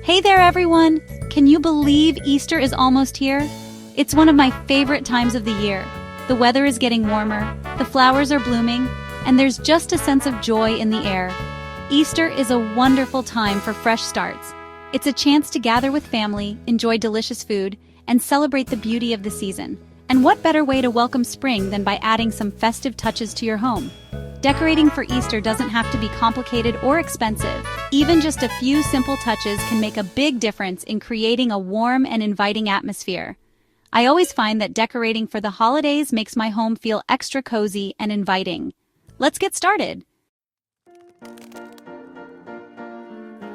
Hey there, everyone! Can you believe Easter is almost here? It's one of my favorite times of the year. The weather is getting warmer, the flowers are blooming, and there's just a sense of joy in the air. Easter is a wonderful time for fresh starts. It's a chance to gather with family, enjoy delicious food, and celebrate the beauty of the season. And what better way to welcome spring than by adding some festive touches to your home? Decorating for Easter doesn't have to be complicated or expensive. Even just a few simple touches can make a big difference in creating a warm and inviting atmosphere. I always find that decorating for the holidays makes my home feel extra cozy and inviting. Let's get started.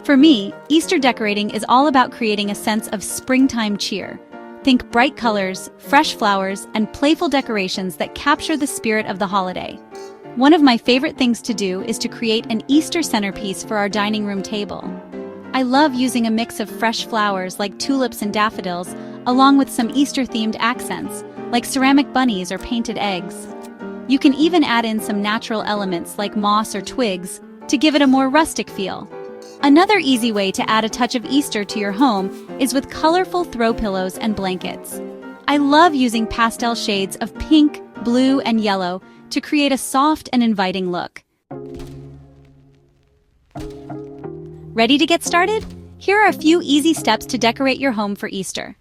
For me, Easter decorating is all about creating a sense of springtime cheer. Think bright colors, fresh flowers, and playful decorations that capture the spirit of the holiday. One of my favorite things to do is to create an Easter centerpiece for our dining room table. I love using a mix of fresh flowers like tulips and daffodils, along with some Easter-themed accents, like ceramic bunnies or painted eggs. You can even add in some natural elements like moss or twigs to give it a more rustic feel. Another easy way to add a touch of Easter to your home is with colorful throw pillows and blankets. I love using pastel shades of pink, blue, and yellow to create a soft and inviting look. Ready to get started? Here are a few easy steps to decorate your home for Easter.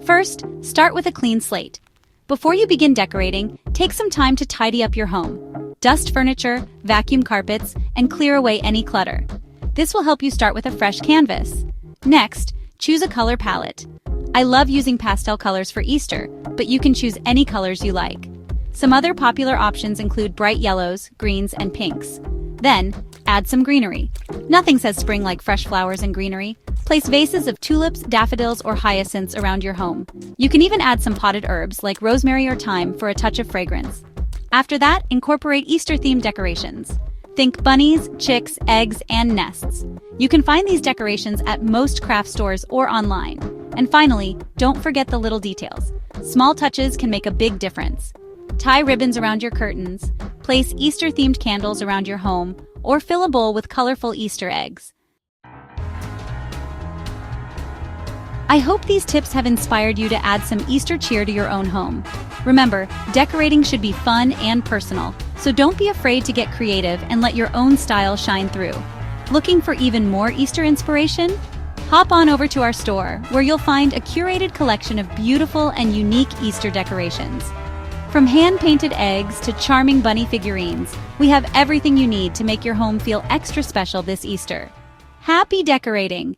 First, start with a clean slate. Before you begin decorating, take some time to tidy up your home. Dust furniture, vacuum carpets, and clear away any clutter. This will help you start with a fresh canvas. Next, choose a color palette. I love using pastel colors for Easter, but you can choose any colors you like. Some other popular options include bright yellows, greens, and pinks. Then, add some greenery. Nothing says spring like fresh flowers and greenery. Place vases of tulips, daffodils, or hyacinths around your home. You can even add some potted herbs like rosemary or thyme for a touch of fragrance. After that, incorporate Easter-themed decorations. Think bunnies, chicks, eggs, and nests. You can find these decorations at most craft stores or online. And finally, don't forget the little details. Small touches can make a big difference. Tie ribbons around your curtains, place Easter-themed candles around your home, or fill a bowl with colorful Easter eggs. I hope these tips have inspired you to add some Easter cheer to your own home. Remember, decorating should be fun and personal, so don't be afraid to get creative and let your own style shine through. Looking for even more Easter inspiration? Hop on over to our store, where you'll find a curated collection of beautiful and unique Easter decorations. From hand-painted eggs to charming bunny figurines, we have everything you need to make your home feel extra special this Easter. Happy decorating!